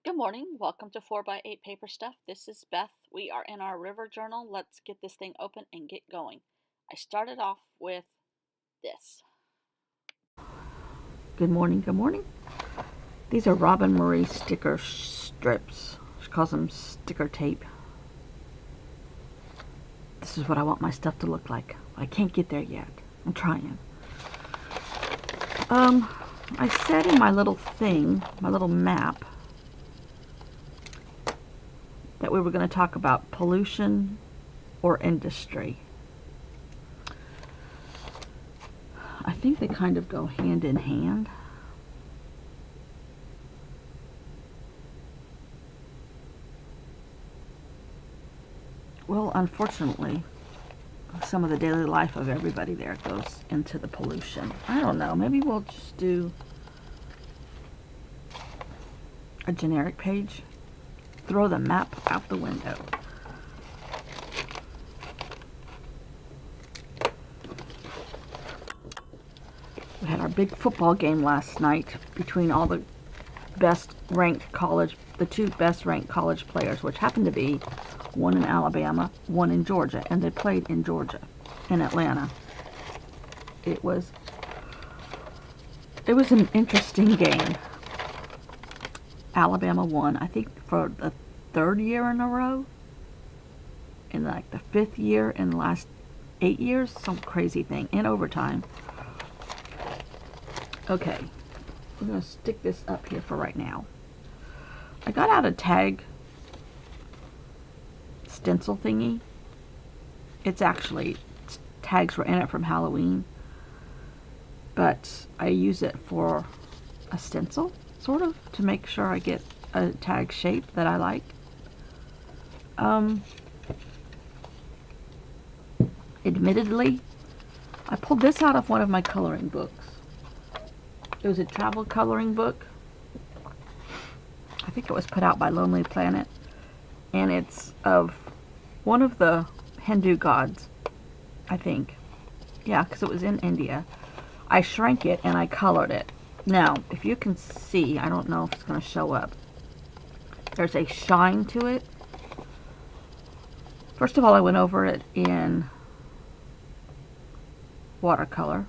Good morning. Welcome to 4 by 8 Paper Stuff. This is Beth. We are in our river journal. Let's get this thing open and get going. I started off with this. Good morning, good morning. These are Robin Marie sticker strips. She calls them sticker tape. This is what I want my stuff to look like. I can't get there yet. I'm trying. I said in my little thing, my little map, that we were going to talk about pollution or industry. I think they kind of go hand in hand. Well, unfortunately, some of the daily life of everybody there goes into the pollution. I don't know. Maybe we'll just do a generic page. Throw the map out the window. We had our big football game last night between all the the two best ranked college players, which happened to be one in Alabama, one in Georgia, and they played in Georgia, in Atlanta. It was an interesting game. Alabama won, I think, for the third year in a row, in like the fifth year in the last 8 years, some crazy thing, in overtime. Okay, I'm going to stick this up here for right now. I got out a tag stencil thingy. It's actually, tags were in it from Halloween, but I use it for a stencil, sort of, to make sure I get a tag shape that I like. Admittedly, I pulled this out of one of my coloring books. It was a travel coloring book. I think it was put out by Lonely Planet, and it's of one of the Hindu gods, I think. Yeah, because it was in India. I shrank it and I colored it. Now, if you can see, I don't know if it's going to show up. There's a shine to it. First of all, I went over it in watercolor,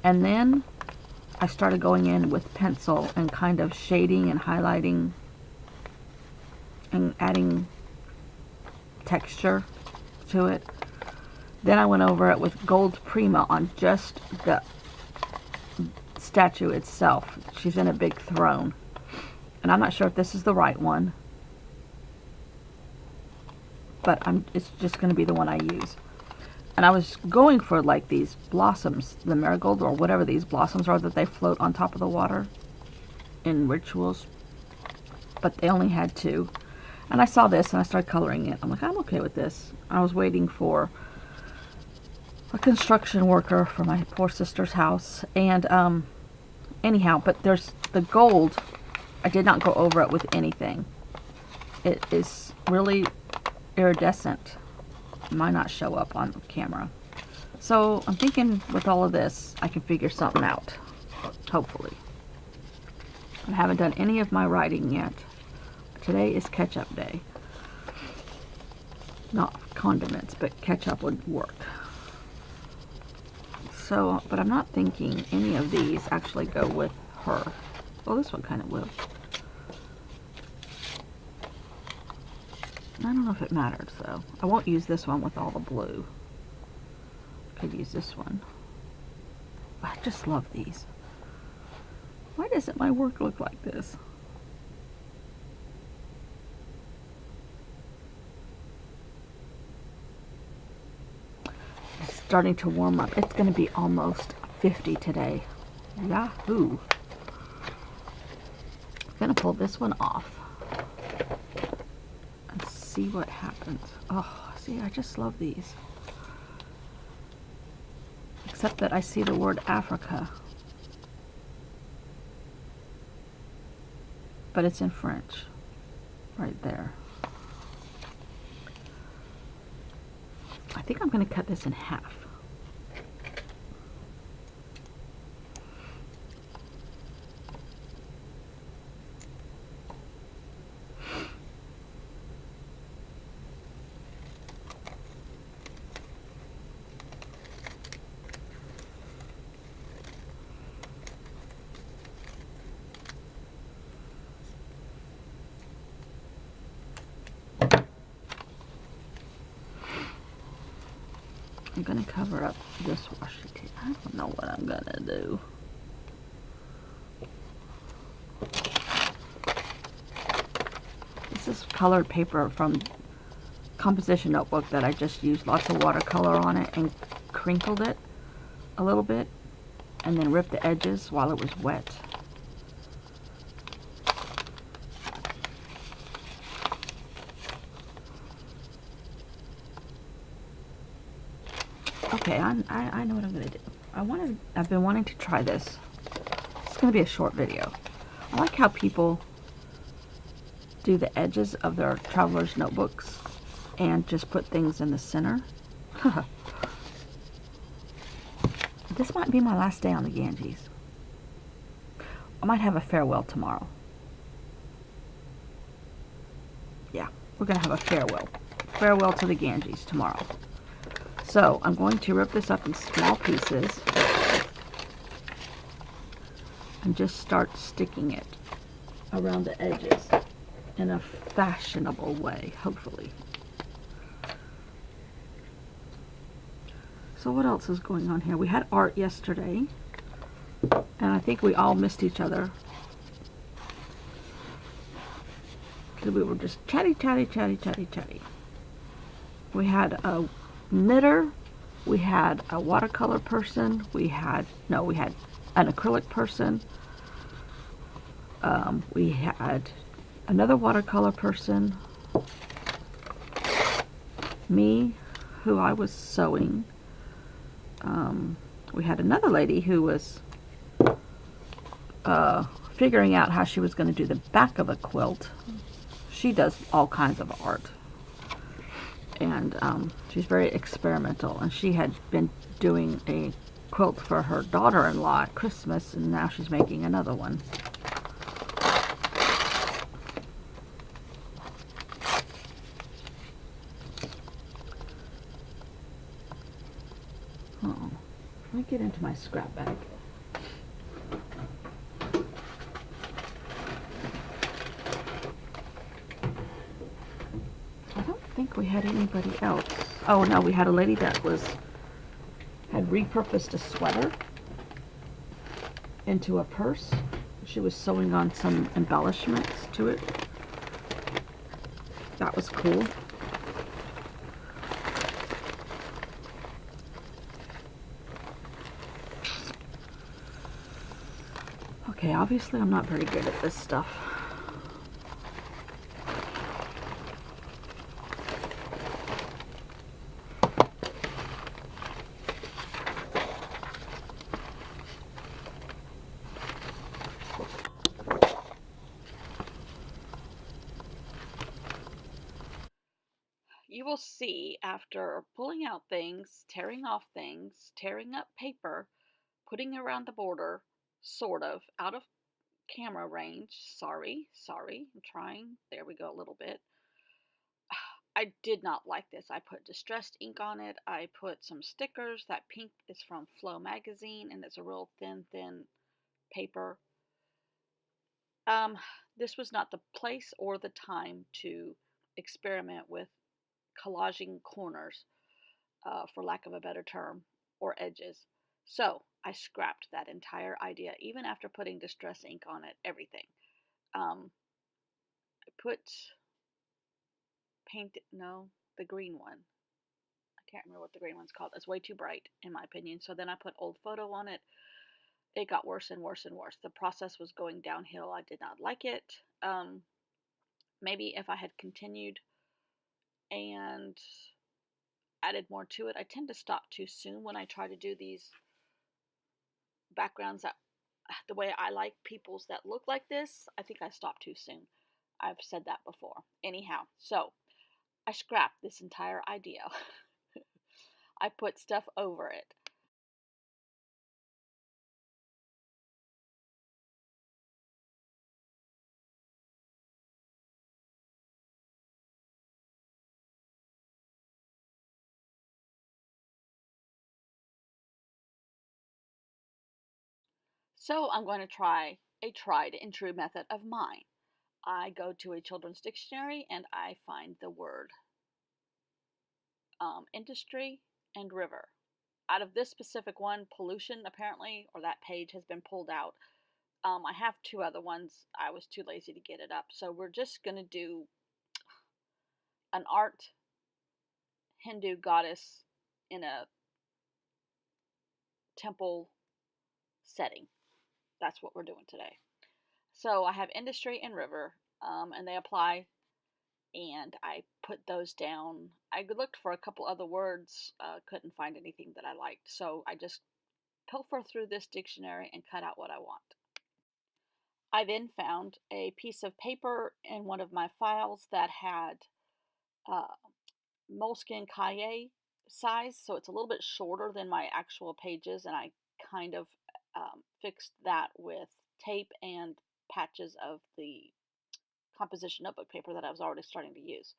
and then I started going in with pencil and kind of shading and highlighting and adding texture to it. Then I went over it with gold Prima on just the statue itself. She's in a big throne. And I'm not sure if this is the right one, but it's just going to be the one I use. And I was going for like these blossoms, the marigold or whatever these blossoms are that they float on top of the water in rituals. But they only had 2. And I saw this and I started coloring it. I'm like, I'm okay with this. I was waiting for a construction worker for my poor sister's house. And anyhow, but there's the gold. I did not go over it with anything. It is really iridescent. Might not show up on camera. So I'm thinking with all of this, I can figure something out, hopefully. I haven't done any of my writing yet. Today is ketchup day. Not condiments, but ketchup would work. So, but I'm not thinking any of these actually go with her. Well, this one kind of will. I don't know if it matters though. I won't use this one with all the blue. Could use this one. I just love these. Why doesn't my work look like this? It's starting to warm up. It's going to be almost 50 today. Yahoo! I'm going to pull this one off. See what happens. Oh, see, I just love these. Except that I see the word Africa. But it's in French. Right there. I think I'm going to cut this in half. going to cover up this washi tape. I don't know what I'm going to do. This is colored paper from composition notebook that I just used lots of watercolor on it and crinkled it a little bit and then ripped the edges while it was wet. Okay, I know what I'm gonna do. I've been wanting to try this. It's gonna be a short video. I like how people do the edges of their traveler's notebooks and just put things in the center. This might be my last day on the Ganges. I might have a farewell tomorrow. Yeah, we're gonna have a farewell. Farewell to the Ganges tomorrow. So I'm going to rip this up in small pieces and just start sticking it around the edges in a fashionable way, hopefully. So what else is going on here? We had art yesterday, and I think we all missed each other because we were just chatty. We had a knitter, we had a watercolor person, we had an acrylic person, we had another watercolor person, me, who I was sewing. We had another lady who was figuring out how she was going to do the back of a quilt. She does all kinds of art, and she's very experimental, and she had been doing a quilt for her daughter-in-law at Christmas, and now she's making another one. Oh, let me get into my scrap bag. I don't think we had anybody else. Oh no, we had a lady that had repurposed a sweater into a purse. She was sewing on some embellishments to it. That was cool. Okay, obviously I'm not very good at this stuff. You will see after pulling out things, tearing off things, tearing up paper, putting around the border, sort of, out of camera range. Sorry, I'm trying. There we go a little bit. I did not like this. I put distressed ink on it. I put some stickers. That pink is from Flow magazine, and it's a real thin paper. This was not the place or the time to experiment with collaging corners, for lack of a better term, or edges. So I scrapped that entire idea, even after putting distress ink on it, everything. I put the green one. I can't remember what the green one's called. It's way too bright, in my opinion. So then I put old photo on it. It got worse and worse and worse. The process was going downhill. I did not like it. Maybe if I had continued and added more to it. I tend to stop too soon when I try to do these backgrounds that the way I like people's that look like this. I think I stopped too soon. I've said that before. Anyhow, so I scrapped this entire idea. I put stuff over it. So I'm going to try a tried and true method of mine. I go to a children's dictionary and I find the word industry and river. out of this specific one, pollution apparently, or that page has been pulled out. I have two other ones. I was too lazy to get it up. So we're just going to do an art Hindu goddess in a temple setting. That's what we're doing today. So I have industry and river, and they apply, and I put those down. I looked for a couple other words, couldn't find anything that I liked, so I just pilfer through this dictionary and cut out what I want. I then found a piece of paper in one of my files that had uh, Moleskine Cahier size, so it's a little bit shorter than my actual pages, and I kind of fixed that with tape and patches of the composition notebook paper that I was already starting to use.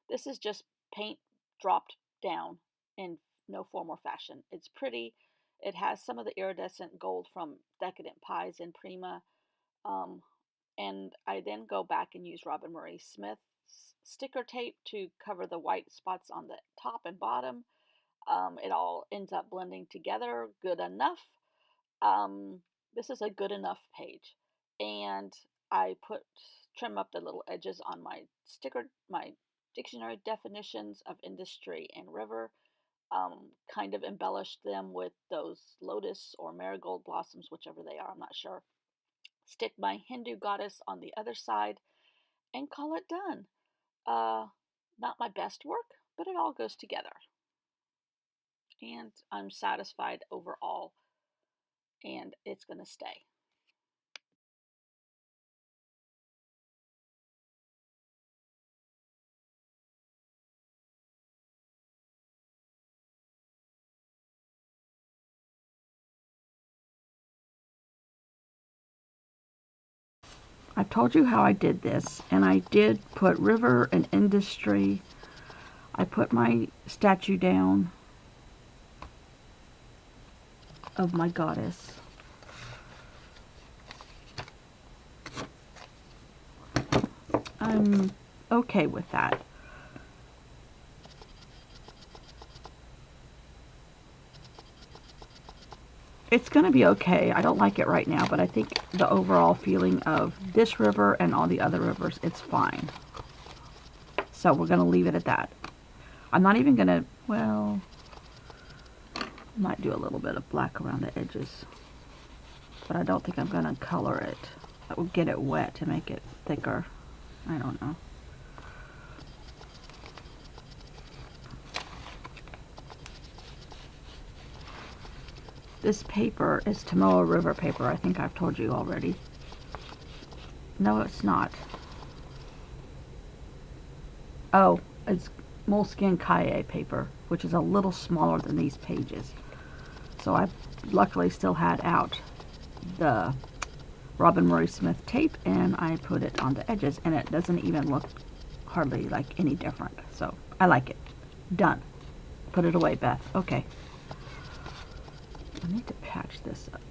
This is just paint dropped down in no form or fashion. It's pretty. It has some of the iridescent gold from Decadent Pies and Prima. Um, and I then go back and use Robin Murray Smith's sticker tape to cover the white spots on the top and bottom. It all ends up blending together good enough. Um, this is a good enough page. And I trim up the little edges on my dictionary definitions of industry and river. Kind of embellished them with those lotus or marigold blossoms, whichever they are, I'm not sure. Stick my Hindu goddess on the other side and call it done. Not my best work, but it all goes together. And I'm satisfied overall, and it's going to stay. I told you how I did this, and I did put river and industry. I put my statue down of my goddess. I'm okay with that. It's going to be okay. I don't like it right now, but I think the overall feeling of this river and all the other rivers, it's fine. So we're going to leave it at that. I'm not even going to, well, might do a little bit of black around the edges, but I don't think I'm going to color it. That will get it wet to make it thicker. I don't know. This paper is Tomoe River paper. I think I've told you already. No, it's not. Oh, it's Moleskine Cahier paper, which is a little smaller than these pages. So I luckily still had out the Robin Murray Smith tape, and I put it on the edges, and it doesn't even look hardly like any different. So I like it. Done. Put it away, Beth. Okay. I need to patch this up.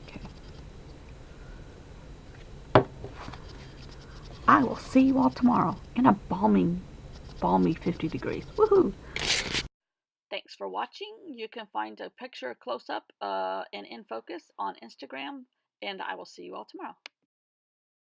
Okay. I will see you all tomorrow in a balmy 50 degrees. Woohoo! Thanks for watching. You can find a picture close up and in focus on Instagram, and I will see you all tomorrow.